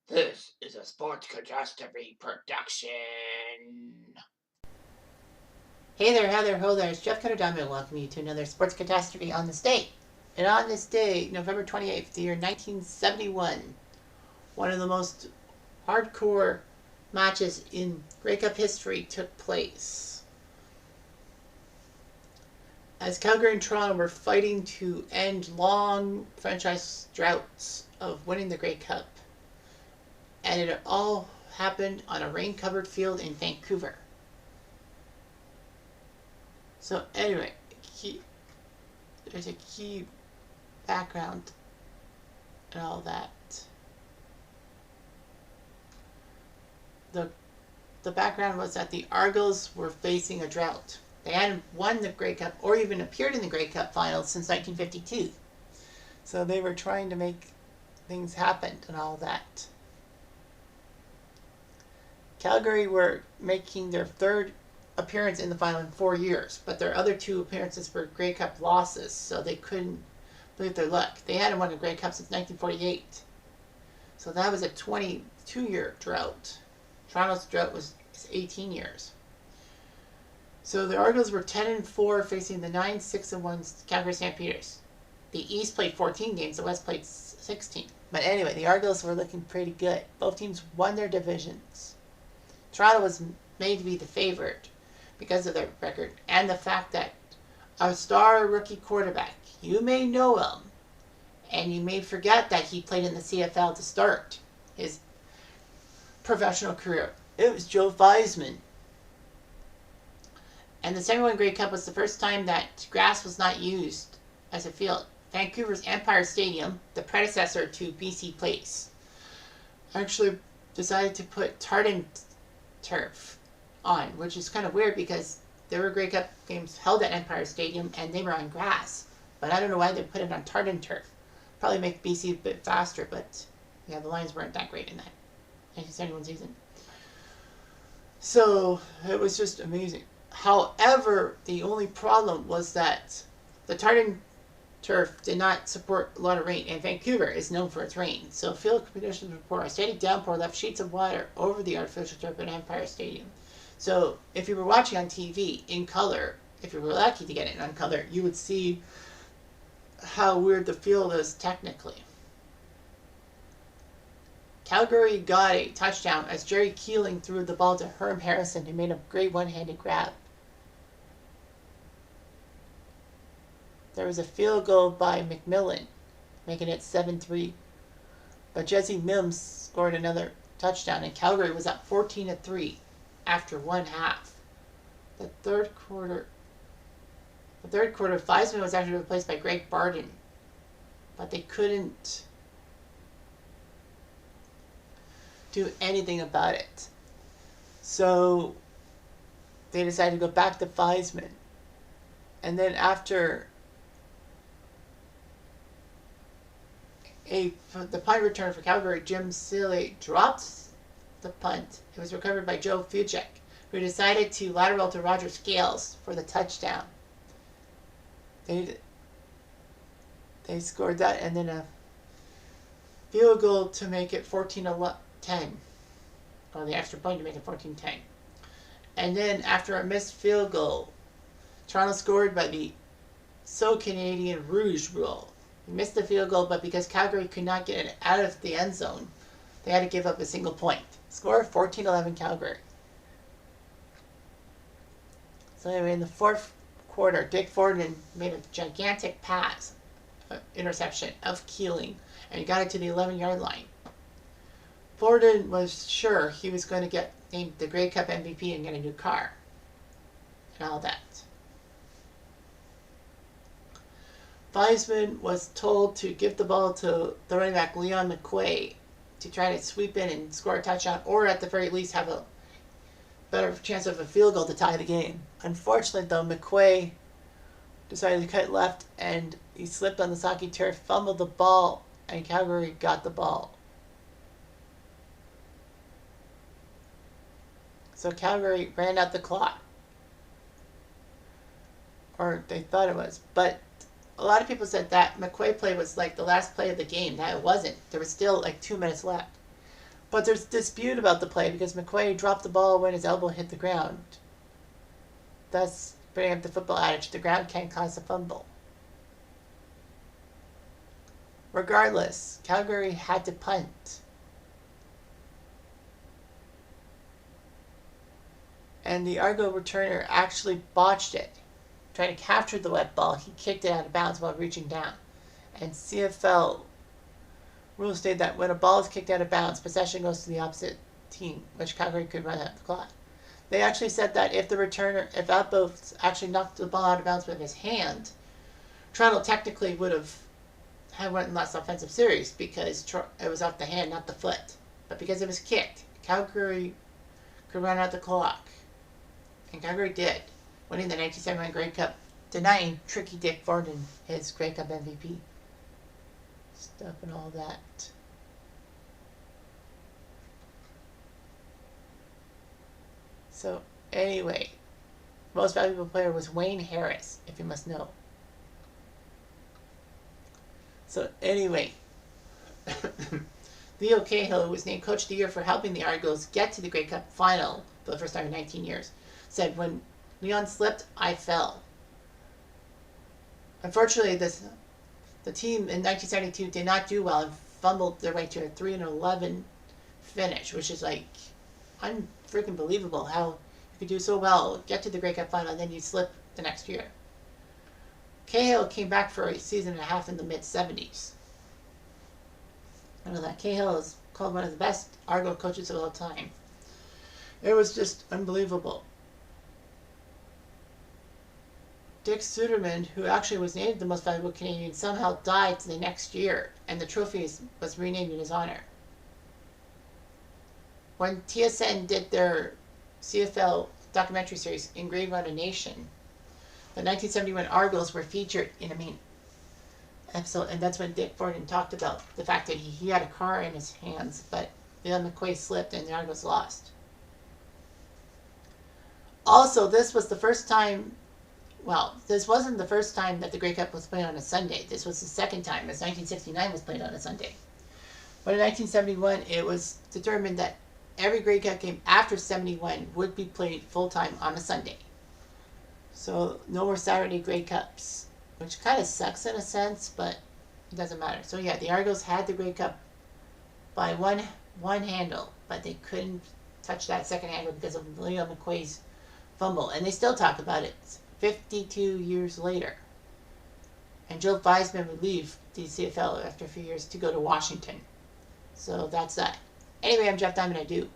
This is a Sports Catastrophe production. Hey there, hi there, ho there. It's Jeff Cutastrophe and welcome you to another Sports Catastrophe on this day. And on this day, November 28th, the year 1971, one of the most hardcore matches in Grey Cup history took place. As Calgary and Toronto were fighting to end long franchise droughts of winning the Grey Cup. And it all happened on a rain-covered field in Vancouver. So anyway, there's a key background and all that. The background was that the Argos were facing a drought. They hadn't won the Grey Cup or even appeared in the Grey Cup finals since 1952. So they were trying to make things happen and all that. Calgary were making their third appearance in the final in 4 years, but their other two appearances were Grey Cup losses, so they couldn't believe their luck. They hadn't won a Grey Cup since 1948, so that was a 22-year drought. Toronto's drought was 18 years. So the Argos were 10-4, facing the 9-6-1 Calgary Stampeders. The East played 14 games, the West played 16. But anyway, the Argos were looking pretty good. Both teams won their divisions. Toronto was made to be the favorite because of their record and the fact that a star rookie quarterback, you may know him, and you may forget that he played in the CFL to start his professional career. It was Joe Theismann. And the 71 Grey Cup was the first time that grass was not used as a field. Vancouver's Empire Stadium, the predecessor to BC Place, actually decided to put Tartan Turf on, which is kind of weird because there were Grey Cup games held at Empire Stadium and they were on grass. But I don't know why they put it on Tartan Turf. Probably make BC a bit faster, but yeah, the Lions weren't that great in that 1971 season. So it was just amazing. However, the only problem was that the Tartan Turf did not support a lot of rain, and Vancouver is known for its rain. So field conditions were poor. A steady downpour left sheets of water over the artificial turf at Empire Stadium. So if you were watching on TV in color, if you were lucky to get it on color, you would see how weird the field is technically. Calgary got a touchdown as Jerry Keeling threw the ball to Herm Harrison, who made a great one-handed grab. There was a field goal by McMillan, making it 7-3. But Jesse Mims scored another touchdown, and Calgary was up 14-3 after one half. The third quarter, Theismann was actually replaced by Greg Barden, but they couldn't do anything about it. So they decided to go back to Theismann. And then after the punt return for Calgary, Jim Seeley dropped the punt. It was recovered by Joe Fujek, who decided to lateral to Roger Scales for the touchdown. They scored that, and then a field goal to make it 14-10. Or the extra point to make it 14-10. And then after a missed field goal, Toronto scored by the So-Canadian Rouge rule. They missed the field goal, but because Calgary could not get it out of the end zone, they had to give up a single point. Score 14-11 Calgary. So anyway, in the fourth quarter, Dick Forden made a gigantic pass, interception of Keeling, and he got it to the 11-yard line. Forden was sure he was going to get named the Grey Cup MVP and get a new car and all that. Theismann was told to give the ball to the running back Leon McQuay to try to sweep in and score a touchdown, or at the very least have a better chance of a field goal to tie the game. Unfortunately, though, McQuay decided to cut left and he slipped on the soggy turf, fumbled the ball, and Calgary got the ball. So Calgary ran out the clock. Or they thought it was. But a lot of people said that McQuay play was like the last play of the game. That it wasn't. There was still like 2 minutes left. But there's dispute about the play because McQuay dropped the ball when his elbow hit the ground. Thus, bringing up the football adage, the ground can cause a fumble. Regardless, Calgary had to punt. And the Argo returner actually botched it. Trying to capture the wet ball, he kicked it out of bounds while reaching down. And CFL rules state that when a ball is kicked out of bounds, possession goes to the opposite team, which Calgary could run out the clock. They actually said that if Outpost actually knocked the ball out of bounds with his hand, Toronto technically would have had one less offensive series because it was off the hand, not the foot. But because it was kicked, Calgary could run out the clock. And Calgary did, winning the 1971 Grey Cup, denying Tricky Dick Thornton his Grey Cup MVP. Stuff and all that. So, anyway, most valuable player was Wayne Harris, if you must know. So, anyway, Leo Cahill, who was named Coach of the Year for helping the Argos get to the Grey Cup final for the first time in 19 years, said, "When Leon slipped, I fell." Unfortunately, the team in 1972 did not do well and fumbled their way to a 3-11 finish, which is like unfreaking believable how you could do so well, get to the Grey Cup final, and then you slip the next year. Cahill came back for a season and a half in the mid-70s. I know that Cahill is called one of the best Argo coaches of all time. It was just unbelievable. Dick Suderman, who actually was named the most valuable Canadian, somehow died the next year, and the trophy was renamed in his honor. When TSN did their CFL documentary series, Engraved on a Nation, the 1971 Argos were featured in a main episode, and that's when Dick Thornton talked about the fact that he had a car in his hands, but Leon McQuay slipped and the Argos lost. Also, this was the first time, well, this wasn't the first time that the Grey Cup was played on a Sunday. This was the second time, as 1969 was played on a Sunday. But in 1971, it was determined that every Grey Cup game after 71 would be played full-time on a Sunday. So, no more Saturday Grey Cups, which kind of sucks in a sense, but it doesn't matter. So, yeah, the Argos had the Grey Cup by one handle, but they couldn't touch that second handle because of Leon McQuay's fumble. And they still talk about it 52 years later. And Joe Theismann would leave the CFL after a few years to go to Washington. So that's that. Anyway, I'm Jeff Diamond. I do.